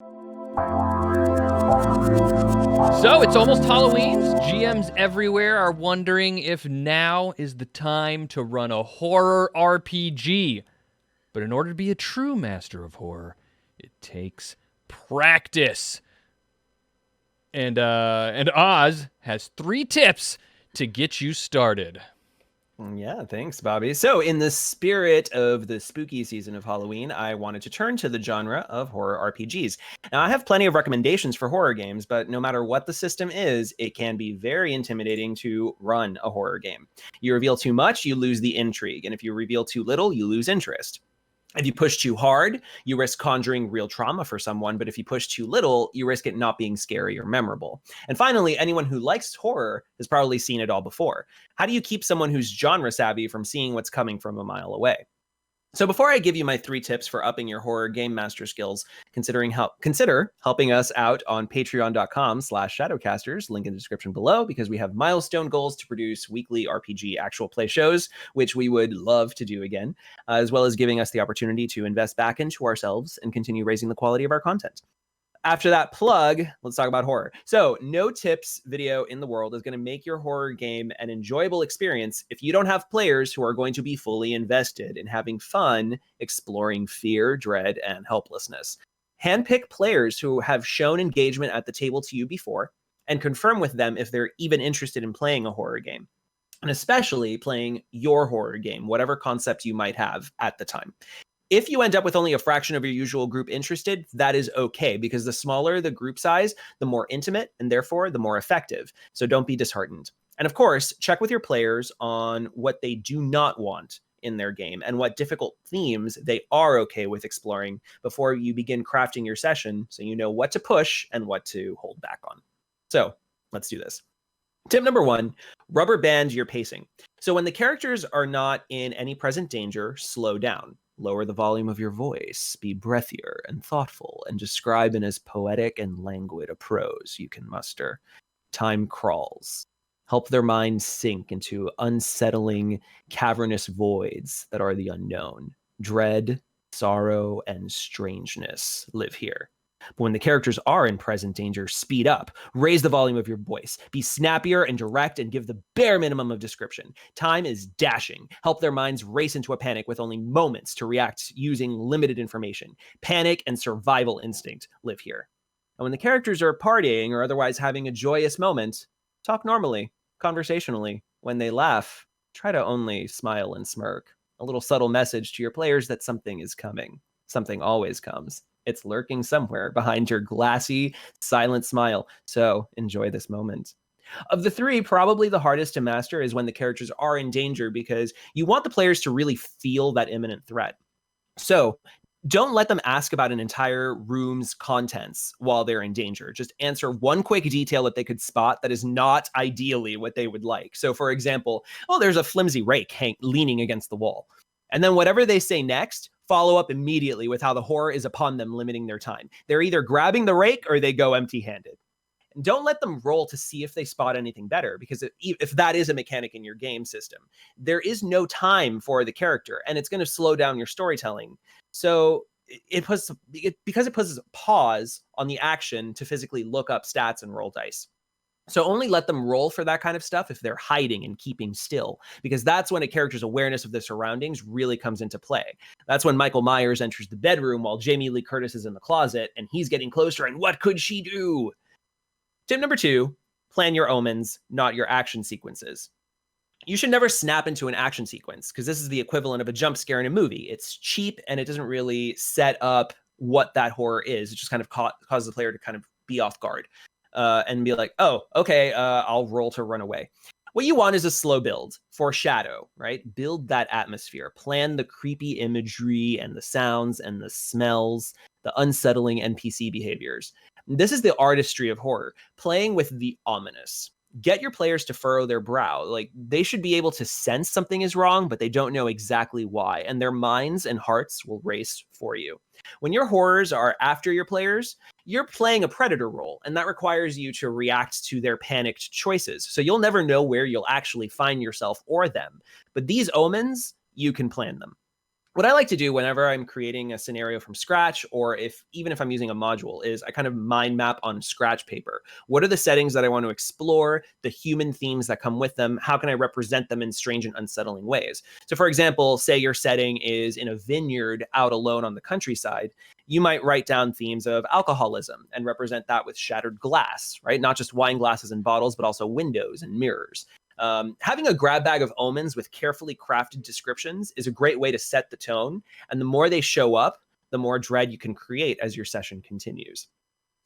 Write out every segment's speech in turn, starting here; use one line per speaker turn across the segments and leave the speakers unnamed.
So it's almost Halloween. GMs everywhere are wondering if now is the time to run a horror RPG. But in order to be a true master of horror, it takes practice. And Oz has 3 tips to get you started.
Yeah, thanks, Bobby. So, in the spirit of the spooky season of Halloween, I wanted to turn to the genre of horror RPGs. Now, I have plenty of recommendations for horror games, but no matter what the system is, it can be very intimidating to run a horror game. You reveal too much, you lose the intrigue, and if you reveal too little, you lose interest. If you push too hard, you risk conjuring real trauma for someone, but if you push too little, you risk it not being scary or memorable. And finally, anyone who likes horror has probably seen it all before. How do you keep someone who's genre savvy from seeing what's coming from a mile away? So before I give you my 3 tips for upping your horror game master skills, consider helping us out on patreon.com/shadowcasters, link in the description below, because we have milestone goals to produce weekly RPG actual play shows, which we would love to do again, as well as giving us the opportunity to invest back into ourselves and continue raising the quality of our content. After that plug, let's talk about horror. So, no tips video in the world is going to make your horror game an enjoyable experience if you don't have players who are going to be fully invested in having fun exploring fear, dread, and helplessness. Handpick players who have shown engagement at the table to you before and confirm with them if they're even interested in playing a horror game, and especially playing your horror game, whatever concept you might have at the time. If you end up with only a fraction of your usual group interested, that is okay, because the smaller the group size, the more intimate, and therefore the more effective. So don't be disheartened. And of course, check with your players on what they do not want in their game and what difficult themes they are okay with exploring before you begin crafting your session, so you know what to push and what to hold back on. So let's do this. Tip number 1, rubber band your pacing. So when the characters are not in any present danger, slow down. Lower the volume of your voice, be breathier and thoughtful, and describe in as poetic and languid a prose you can muster. Time crawls. Help their minds sink into unsettling, cavernous voids that are the unknown. Dread, sorrow, and strangeness live here. But when the characters are in present danger, speed up, raise the volume of your voice, be snappier and direct, and give the bare minimum of description. Time is dashing. Help their minds race into a panic with only moments to react using limited information. Panic and survival instinct live here. And when the characters are partying or otherwise having a joyous moment, talk normally, conversationally. When they laugh, try to only smile and smirk. A little subtle message to your players that something is coming. Something always comes. It's lurking somewhere behind your glassy, silent smile. So enjoy this moment. Of the 3, probably the hardest to master is when the characters are in danger, because you want the players to really feel that imminent threat. So don't let them ask about an entire room's contents while they're in danger. Just answer one quick detail that they could spot that is not ideally what they would like. So for example, there's a flimsy rake leaning against the wall. And then whatever they say next, follow up immediately with how the horror is upon them, limiting their time. They're either grabbing the rake or they go empty-handed. And don't let them roll to see if they spot anything better, because if that is a mechanic in your game system, there is no time for the character, and it's going to slow down your storytelling. So because it puts a pause on the action to physically look up stats and roll dice. So only let them roll for that kind of stuff if they're hiding and keeping still, because that's when a character's awareness of their surroundings really comes into play. That's when Michael Myers enters the bedroom while Jamie Lee Curtis is in the closet, and he's getting closer, and what could she do? Tip number 2, plan your omens, not your action sequences. You should never snap into an action sequence, because this is the equivalent of a jump scare in a movie. It's cheap, and it doesn't really set up what that horror is. It just kind of causes the player to kind of be off guard. And be like, oh, okay, I'll roll to run away. What you want is a slow build, foreshadow, right? Build that atmosphere, plan the creepy imagery and the sounds and the smells, the unsettling NPC behaviors. This is the artistry of horror, playing with the ominous. Get your players to furrow their brow. Like, they should be able to sense something is wrong, but they don't know exactly why, and their minds and hearts will race for you. When your horrors are after your players, you're playing a predator role, and that requires you to react to their panicked choices. So you'll never know where you'll actually find yourself or them. But these omens, you can plan them. what I like to do whenever I'm creating a scenario from scratch, or even if I'm using a module, is I kind of mind map on scratch paper. What are the settings that I want to explore, the human themes that come with them? How can I represent them in strange and unsettling ways? So for example, say your setting is in a vineyard out alone on the countryside. You might write down themes of alcoholism and represent that with shattered glass, right? Not just wine glasses and bottles, but also windows and mirrors. Having a grab bag of omens with carefully crafted descriptions is a great way to set the tone. And the more they show up, the more dread you can create as your session continues.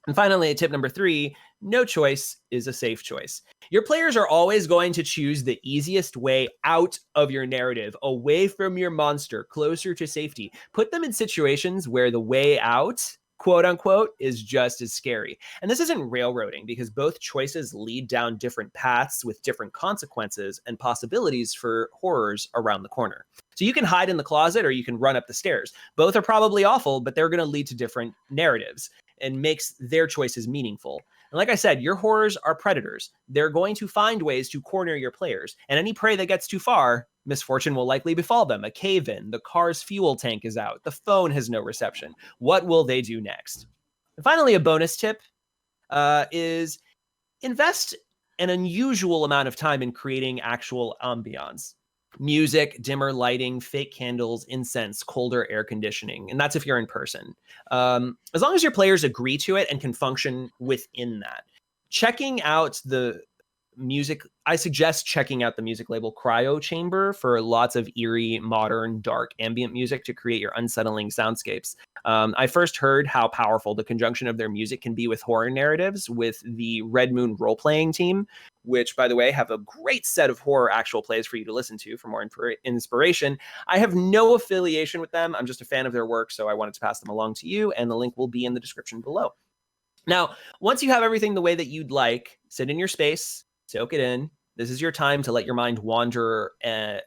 And finally, tip number 3, no choice is a safe choice. Your players are always going to choose the easiest way out of your narrative, away from your monster, closer to safety. Put them in situations where the way out, quote unquote, is just as scary. And this isn't railroading, because both choices lead down different paths with different consequences and possibilities for horrors around the corner. So you can hide in the closet or you can run up the stairs. Both are probably awful, but they're going to lead to different narratives and makes their choices meaningful. And like I said, your horrors are predators. They're going to find ways to corner your players. And any prey that gets too far, misfortune will likely befall them. A cave-in, the car's fuel tank is out, the phone has no reception. What will they do next? And finally, a bonus tip is invest an unusual amount of time in creating actual ambiance. Music, dimmer lighting, fake candles, incense, colder air conditioning. And that's if you're in person. As long as your players agree to it and can function within that. Checking out the music, I suggest checking out the music label Cryo Chamber for lots of eerie, modern, dark ambient music to create your unsettling soundscapes. I first heard how powerful the conjunction of their music can be with horror narratives with the Red Moon role-playing team, which, by the way, have a great set of horror actual plays for you to listen to for more inspiration. I have no affiliation with them. I'm just a fan of their work, so I wanted to pass them along to you, and the link will be in the description below. Now, once you have everything the way that you'd like, sit in your space, soak it in. This is your time to let your mind wander and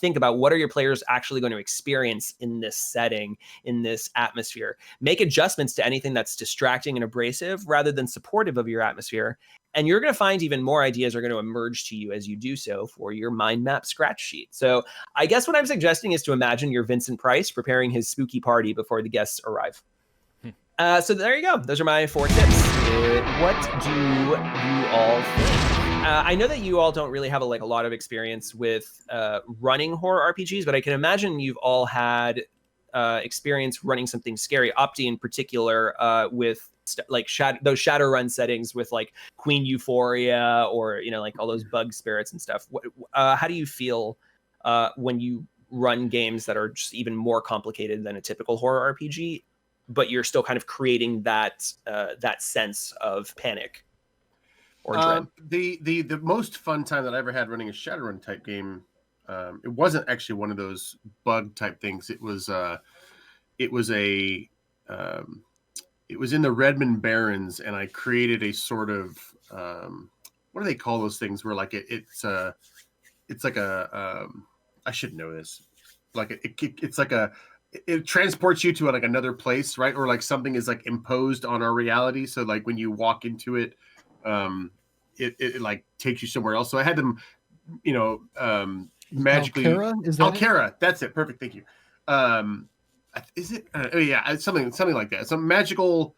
think about what are your players actually going to experience in this setting, in this atmosphere. Make adjustments to anything that's distracting and abrasive rather than supportive of your atmosphere. And you're going to find even more ideas are going to emerge to you as you do so for your mind map scratch sheet. So I guess what I'm suggesting is to imagine you're Vincent Price preparing his spooky party before the guests arrive. So there you go. Those are my 4 tips. What do you all think? I know that you all don't really have a lot of experience with running horror RPGs, but I can imagine you've all had experience running something scary. Opti in particular, with those Shadowrun settings with like Queen Euphoria or all those bug spirits and stuff. How do you feel when you run games that are just even more complicated than a typical horror RPG? But you're still kind of creating that sense of panic or dread.
The most fun time that I ever had running a Shadowrun type game, it wasn't actually one of those bug type things. It was in the Redmond Barrens, and I created a sort of what do they call those things? Where like it's like a I should know this. Like it's like it transports you to like another place, right? Or like something is like imposed on our reality. So like when you walk into it, it like takes you somewhere else. So I had them, magically.
Alcara? Is that
Alcara? That's it. Perfect. Thank you. Is it? Yeah, something like that. Some magical,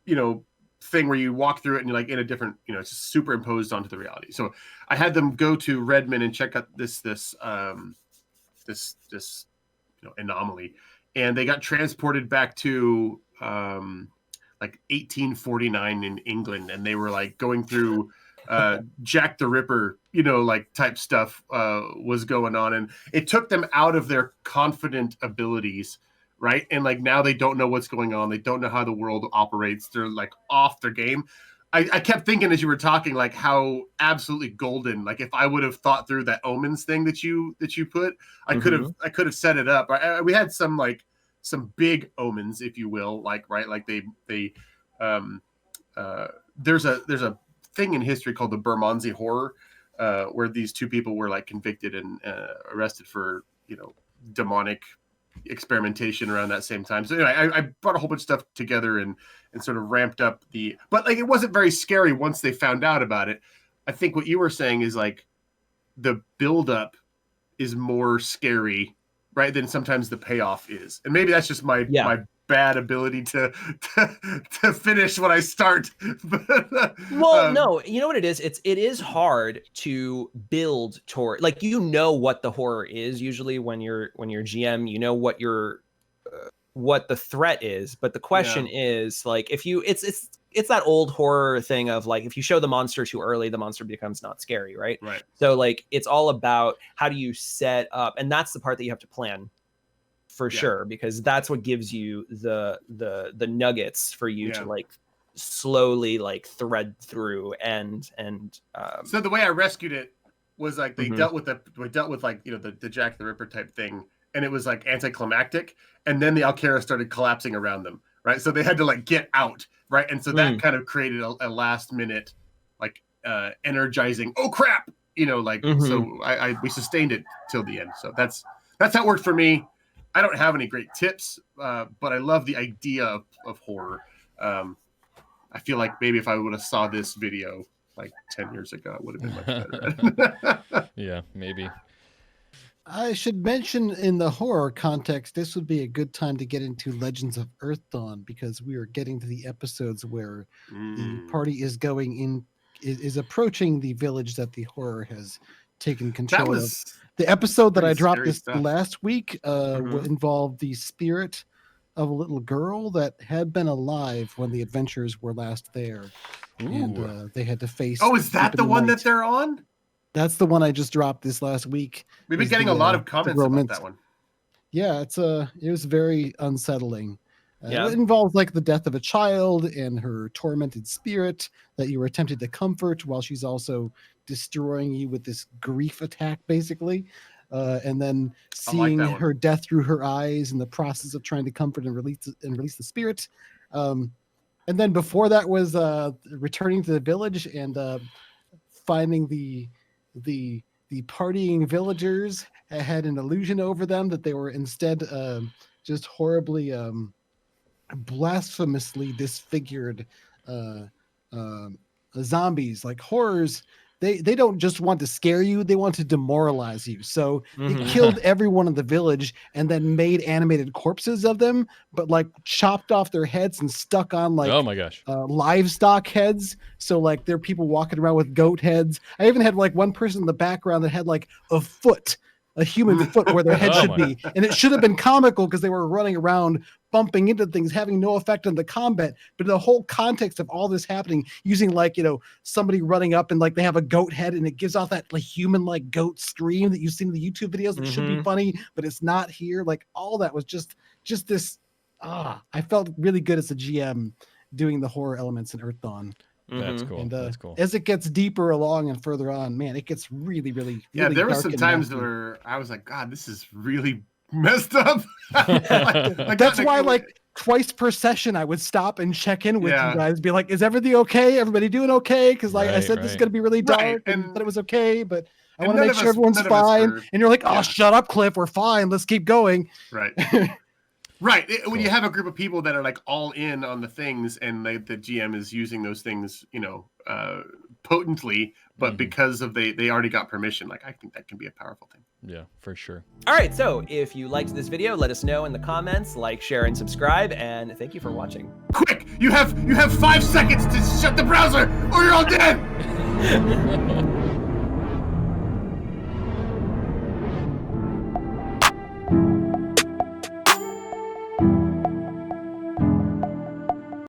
thing where you walk through it and you're like in a different, it's just superimposed onto the reality. So I had them go to Redmond and check out this anomaly, and they got transported back to like 1849 in England, and they were like going through Jack the Ripper, like type stuff was going on, and it took them out of their confident abilities, right? And like now they don't know what's going on, they don't know how the world operates, they're like off their game. I kept thinking as you were talking, like how absolutely golden. Like if I would have thought through that Omens thing that you put, I could have set it up. We had some big omens, if you will, like right, like there's a thing in history called the Bermondsey Horror, where these 2 people were like convicted and arrested for demonic experimentation around that same time. So anyway, I brought a whole bunch of stuff together and sort of ramped up but like it wasn't very scary once they found out about it. I think what you were saying is like the buildup is more scary right, then sometimes the payoff is. And maybe that's just my bad ability to finish when I start.
Well, no, you know what it is? It is hard to build toward, like, you know what the horror is usually when you're GM, you know what your what the threat is, but the question is, like, if you it's that old horror thing of, like, if you show the monster too early, the monster becomes not scary, right?
Right.
So, like, it's all about how do you set up, and that's the part that you have to plan for sure, because that's what gives you the nuggets for you to, like, slowly, like, thread through and
so the way I rescued it was, like, they dealt with like, you know, the Jack the Ripper type thing, and it was, like, anticlimactic, and then the Alkera started collapsing around them, right? So they had to, like, get out, right? And so that kind of created a last minute, like, energizing, oh crap, you know, like, so we sustained it till the end. So that's how it worked for me. I don't have any great tips, but I love the idea of horror. I feel like maybe if I would have saw this video like 10 years ago, it would have been much better.
Yeah, maybe.
I should mention, in the horror context, this would be a good time to get into Legends of Earthdawn, because we are getting to the episodes where the party is is approaching the village that the horror has taken control of. The episode that I dropped this last week involved the spirit of a little girl that had been alive when the adventurers were last there. Ooh. And they had to face...
Oh, is that the one that they're on?
That's the one I just dropped this last week.
We've been getting a lot of comments about that one.
Yeah, it was very unsettling. It involves, like, the death of a child and her tormented spirit that you were attempted to comfort while she's also destroying you with this grief attack, basically. And then seeing her death through her eyes in the process of trying to comfort and release the spirit. And then before that was returning to the village and finding the partying villagers had an illusion over them that they were instead just horribly blasphemously disfigured zombies. Like, horrors, they don't just want to scare you, they want to demoralize you. So they killed everyone in the village and then made animated corpses of them, but, like, chopped off their heads and stuck on, like,
oh my gosh,
livestock heads. So, like, there are people walking around with goat heads. I even had, like, one person in the background that had, like, a human foot where their head should be. And it should have been comical because they were running around bumping into things, having no effect on the combat. But the whole context of all this happening, using, like, you know, somebody running up and, like, they have a goat head and it gives off that, like, human, like, goat scream that you've seen in the YouTube videos that should be funny, but it's not here. Like, all that was just this. I felt really good as a GM doing the horror elements in Earthdawn.
That's cool.
And,
that's cool.
As it gets deeper along and further on, man, it gets really, really, really
there were some times where I was like, God, this is really messed up.
That's why, like, twice per session, I would stop and check in with you guys, be like, is everything okay? Everybody doing okay? Because, like, I said, this is going to be really dark, and that it was okay, but I want to make sure everyone's fine. And you're like, oh, shut up, Cliff. We're fine. Let's keep going.
Right. Right. When you have a group of people that are, like, all in on the things, and the GM is using those things, you know, potently, but because of they already got permission, like, I think that can be a powerful thing.
Yeah, for sure.
All right, so if you liked this video, let us know in the comments, like, share, and subscribe, and thank you for watching.
Quick, you have 5 seconds to shut the browser, or you're all dead.